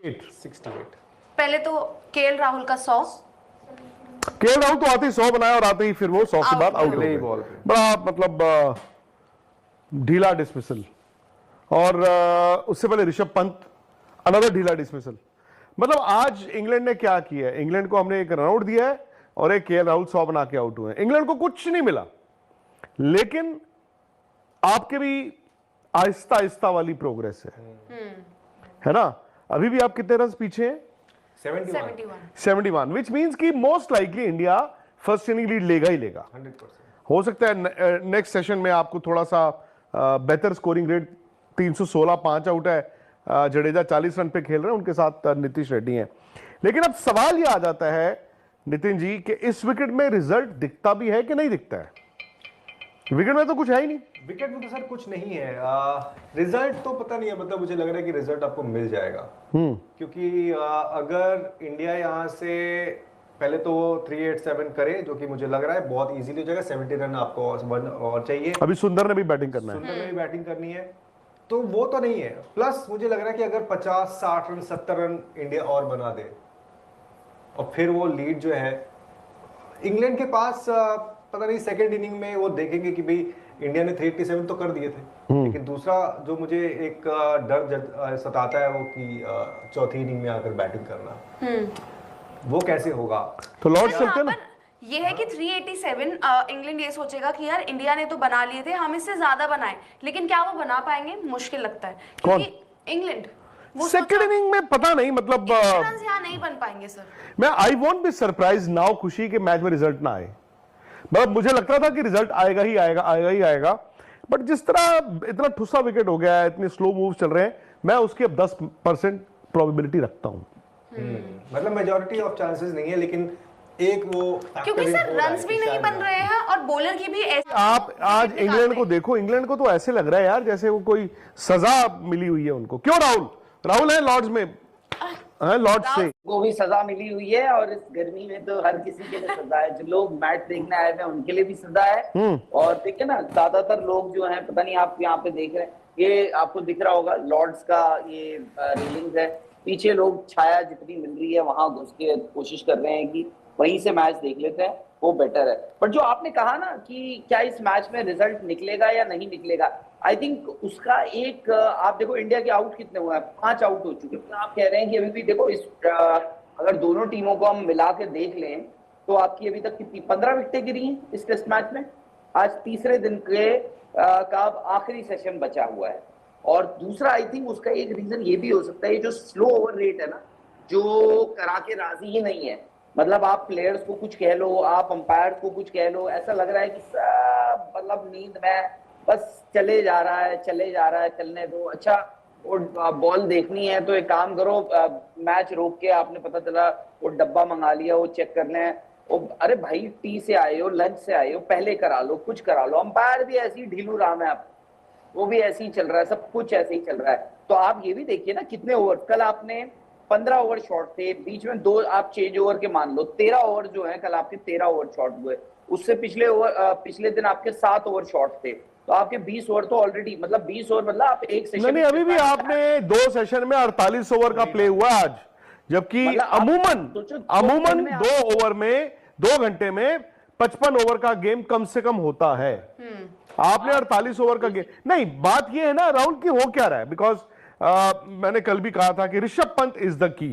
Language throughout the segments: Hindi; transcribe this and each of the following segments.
68। पहले तो केएल राहुल का 100, केएल राहुल तो आते ही 100 बनाया और आते ही फिर वो 100 के बाद आउट हो अगले ही गए। बॉल पे। बड़ा मतलब ढीला डिसमिसल। और उससे पहले ऋषभ पंत अनदर ढीला डिसमिसल। मतलब आज इंग्लैंड ने क्या किया है, इंग्लैंड को हमने एक रनआउट दिया है और एक केएल राहुल 100 बना के आउट हुए हैं। इंग्लैंड को कुछ नहीं मिला, लेकिन आपके भी आहिस्ता आहिस्ता वाली प्रोग्रेस है ना। अभी भी आप कितने रन पीछे हैं? 71। 71, विच मींस कि most likely India first inning lead लेगा ही लेगा। 100%। हो सकता है नेक्स्ट सेशन में आपको थोड़ा सा बेहतर स्कोरिंग रेट, 316 5 आउट है, जडेजा 40 रन पे खेल रहे हैं, उनके साथ नीतीश रेड्डी हैं। लेकिन अब सवाल यह आ जाता है नितिन जी कि इस विकेट में रिजल्ट दिखता भी है कि नहीं दिखता है? विकेट में तो कुछ है ही नहीं। विकेट में तो सर कुछ नहीं है। रिजल्ट तो पता नहीं है, मतलब मुझे लग रहा है कि रिजल्ट आपको मिल जाएगा। क्योंकि अगर इंडिया यहाँ से पहले तो 387 करे, जो कि मुझे लग रहा है बहुत इजीली हो जाएगा। 70 रन आपको और चाहिए। अभी सुंदर ने भी बैटिंग करना है, सुंदर ने भी बैटिंग करनी है, तो वो तो नहीं है। प्लस मुझे लग रहा है कि अगर 50 60 रन 70 रन इंडिया और बना दे और फिर वो लीड जो है इंग्लैंड के पास, पता नहीं सेकेंड इनिंग में वो देखेंगे कि भाई इंडिया ने 387 तो कर दिए थे, लेकिन दूसरा जो मुझे एक डर सताता है वो कि चौथी इनिंग में आकर बैटिंग करना, वो कैसे होगा। तो लॉर्ड्स यहाँ चलते ना। पर ये है कि 387 इंग्लैंड ये सोचेगा कि यार इंडिया ने तो बना लिए थे, हम इससे ज्यादा बनाए, लेकिन क्या वो बना पाएंगे? मुश्किल लगता है। क्योंकि इंग्लैंड सेकेंड इनिंग में पता नहीं, मतलब रन यहाँ नहीं बन पाएंगे सर। मैं I won't be surprise now खुशी के मैच में रिजल्ट ना आए। मतलब मुझे लगता था कि रिजल्ट आएगा ही आएगा, आएगा ही आएगा, बट जिस तरह इतना ठुसा विकेट हो गया है, इतने स्लो मूव चल रहे हैं, मैं उसकी अब 10% प्रोबेबिलिटी रखता हूं। मतलब मेजॉरिटी ऑफ चांसेस नहीं है, लेकिन एक वो क्योंकि सर रन्स भी नहीं बन रहे हैं और बॉलर की भी ऐसे। आप आज इंग्लैंड को देखो, इंग्लैंड को तो ऐसे लग रहा है यार जैसे वो कोई सजा मिली हुई है उनको। क्यों राहुल है लॉर्ड्स में, लॉर्ड्स से को भी सजा मिली हुई है, और इस गर्मी में तो हर किसी के लिए सजा है। जो लोग मैच देखने आए हैं उनके लिए भी सजा है। और देखिए ना, ज्यादातर लोग जो हैं, पता नहीं आप यहाँ पे देख रहे हैं, ये आपको दिख रहा होगा लॉर्ड्स का ये रेलिंग्स है, पीछे लोग छाया जितनी मिल रही है वहां घुस के कोशिश कर रहे हैं कि वहीं से मैच देख लेते हैं, वो बेटर है। पर जो आपने कहा ना कि क्या इस मैच में रिजल्ट निकलेगा या नहीं निकलेगा, आई थिंक उसका एक आप देखो इंडिया के आउट कितने हुए हैं, 5 आउट हो चुके हैं। आप कह रहे हैं कि अभी भी देखो इस अगर दोनों टीमों को हम मिला के देख लें तो आपकी अभी तक कितनी 15 विकेटें गिरी हैं इस टेस्ट मैच में। आज तीसरे दिन के का आखिरी सेशन बचा हुआ है। और दूसरा आई थिंक उसका एक रीजन ये भी हो सकता है, जो स्लो ओवर रेट है ना, जो करा के राजी ही नहीं है। मतलब आप प्लेयर्स को कुछ कह लो, आप अंपायर को कुछ कह लो, ऐसा लग रहा है कि सब मतलब नींद में बस चले जा रहा है, चलने दो। अच्छा वो बॉल देखनी है तो एक काम करो, मैच रोक के आपने पता चला वो डब्बा मंगा लिया, वो चेक करना है, अरे भाई टी से आए हो, लंच से आए हो, पहले करा लो, कुछ करा लो। अंपायर भी ऐसी ढीलू राम है, आप वो भी ऐसे ही चल रहा है, सब कुछ ऐसे ही चल रहा है। तो आप ये भी देखिए ना कितने ओवर, कल आपने 15 ओवर शॉट थे, बीच में 2 आप चेंज ओवर के मान लो, 13 ओवर जो है कल आपके 13 ओवर शॉट हुए। उससे पिछले दिन आपके 7 ओवर शॉट थे, तो आपके 20 ओवर तो ऑलरेडी, मतलब 20 ओवर मतलब आप एक सेशन नहीं, अभी भी आपने 2 सेशन में 48 ओवर का प्ले हुआ आज, जबकि अमूमन 2 ओवर में 2 घंटे में 55 ओवर का गेम कम से कम होता है। आपने 48 ओवर का गेम नहीं। बात यह है ना राहुल की हो क्या रहा है, बिकॉज मैंने कल भी कहा था कि Rishabh Pant is the key.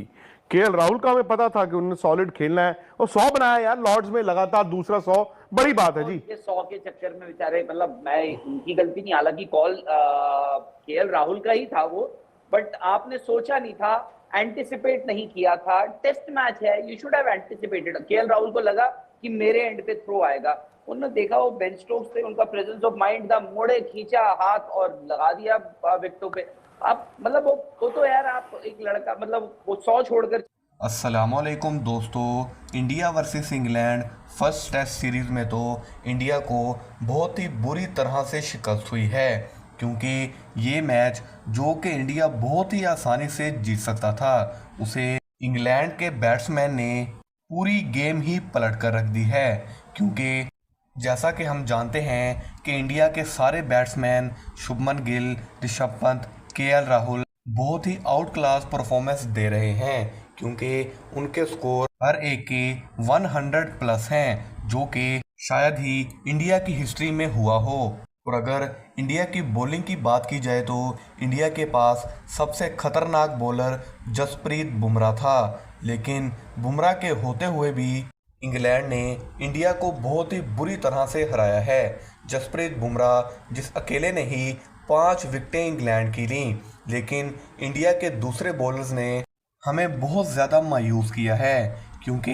KL Rahul का हमें पता था कि उन्होंने सॉलिड खेलना है और 100 बनाया यार लॉर्ड्स में, लगातार दूसरा 100 बड़ी बात है जी। ये 100 के चक्कर में बेचारे, मतलब मैं उनकी गलती नहीं, हालांकि कॉल केएल राहुल का ही था वो, बट आपने सोचा नहीं था, एंटिसिपेट नहीं किया था। टेस्ट मैच है, you should have anticipated. KL Rahul को लगा कि मेरे एंड पे थ्रो आएगा, उन्होंने देखा वो बेंच स्टोक्स थे, उनका प्रेजेंस ऑफ माइंड था, मोड़े खींचा हाथ और लगा दिया विकेटों पे। आप मतलब वो तो यार आप एक लड़का, मतलब वो 100 छोड़कर। अस्सलामुअलैकुम दोस्तों, India versus England first test series में तो इंडिया को बहुत ही बुरी तरह से शिकस्त हुई है, क्योंकि ये मैच जो कि इंडिया बहुत ही आसानी से जीत सकता था, उसे इंग्लैंड के बैट्समैन ने पूरी गेम ही पलट कर रख दी है। क्योंकि जैसा कि हम जानते हैं कि इंडिया के सारे बैट्समैन शुभमन गिल, ऋषभ पंत, केएल राहुल बहुत ही आउट क्लास परफॉर्मेंस दे रहे हैं क्योंकि उनके स्कोर हर एक के 100 प्लस हैं, जो कि शायद ही इंडिया की हिस्ट्री में हुआ हो। और अगर इंडिया की बॉलिंग की बात की जाए तो इंडिया के पास सबसे खतरनाक बॉलर जसप्रीत बुमराह था, लेकिन बुमराह के होते हुए भी इंग्लैंड ने इंडिया को बहुत ही बुरी तरह से हराया है। जसप्रीत बुमराह जिस अकेले ने ही 5 विकेटें इंग्लैंड की लीं, लेकिन इंडिया के दूसरे बॉलर्स ने हमें बहुत ज़्यादा मायूस किया है क्योंकि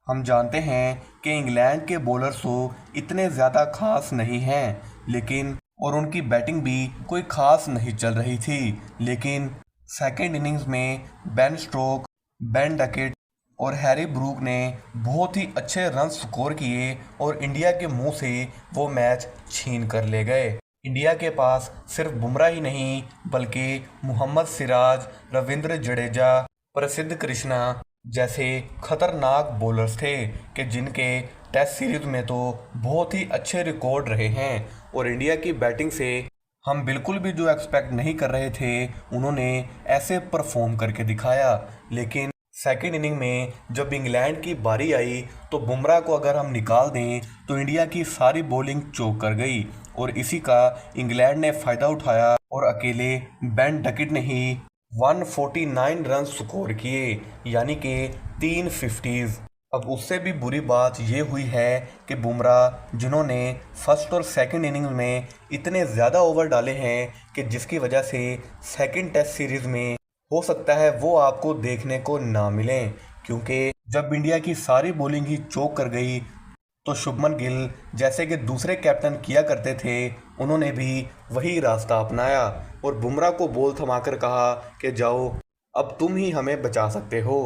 हम जानते हैं कि इंग्लैंड के बॉलर्स तो इतने ज़्यादा खास नहीं हैं, लेकिन और उनकी बैटिंग भी कोई खास नहीं चल रही थी। लेकिन सेकेंड इनिंग्स में बेन स्टोक्स, बेन डकेट और हैरी ब्रूक ने बहुत ही अच्छे रन स्कोर किए और इंडिया के मुंह से वो मैच छीन कर ले गए। इंडिया के पास सिर्फ बुमराह ही नहीं बल्कि मोहम्मद सिराज, रविंद्र जडेजा, प्रसिद्ध कृष्णा जैसे खतरनाक बॉलर्स थे कि जिनके टेस्ट सीरीज में तो बहुत ही अच्छे रिकॉर्ड रहे हैं। और इंडिया की बैटिंग से हम बिल्कुल भी जो एक्सपेक्ट नहीं कर रहे थे उन्होंने ऐसे परफॉर्म करके दिखाया। लेकिन सेकेंड इनिंग में जब इंग्लैंड की बारी आई तो बुमराह को अगर हम निकाल दें तो इंडिया की सारी बॉलिंग चौक कर गई और इसी का इंग्लैंड ने फ़ायदा उठाया और अकेले बेन डकेट ने ही 149 रन स्कोर किए, यानी कि 3 50s। अब उससे भी बुरी बात ये हुई है कि बुमराह जिन्होंने फर्स्ट और सेकंड इनिंग्स में इतने ज़्यादा ओवर डाले हैं कि जिसकी वजह से सेकंड टेस्ट सीरीज़ में हो सकता है वो आपको देखने को ना मिलें, क्योंकि जब इंडिया की सारी बॉलिंग ही चौक कर गई तो शुभमन गिल जैसे कि दूसरे कैप्टन किया करते थे उन्होंने भी वही रास्ता अपनाया और बुमराह को बॉल थमाकर कहा कि जाओ अब तुम ही हमें बचा सकते हो।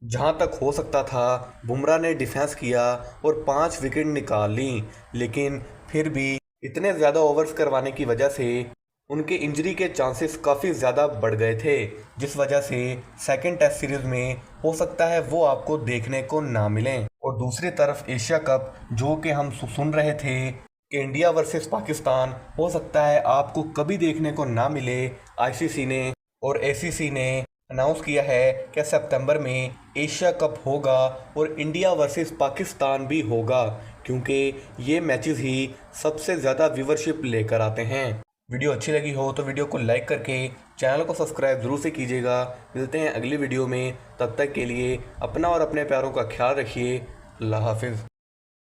जहां तक हो सकता था बुमराह ने डिफेंस किया और 5 विकेट निकाल ली, लेकिन फिर भी इतने ज़्यादा ओवर्स करवाने की वजह से उनके इंजरी के चांसेस काफ़ी ज़्यादा बढ़ गए थे, जिस वजह से सेकंड टेस्ट सीरीज़ में हो सकता है वो आपको देखने को ना मिलें। और दूसरी तरफ एशिया कप जो कि हम सुन रहे थे कि इंडिया वर्सेस पाकिस्तान हो सकता है आपको कभी देखने को ना मिले, आईसीसी ने और एसीसी ने अनाउंस किया है कि सितंबर में एशिया कप होगा और इंडिया वर्सेस पाकिस्तान भी होगा, क्योंकि ये मैचेस ही सबसे ज़्यादा व्यूवरशिप लेकर आते हैं। वीडियो अच्छी लगी हो तो वीडियो को लाइक करके चैनल को सब्सक्राइब ज़रूर से कीजिएगा। मिलते हैं अगली वीडियो में, तब तक के लिए अपना और अपने प्यारों का ख्याल रखिए। अल्लाह हाफिज़।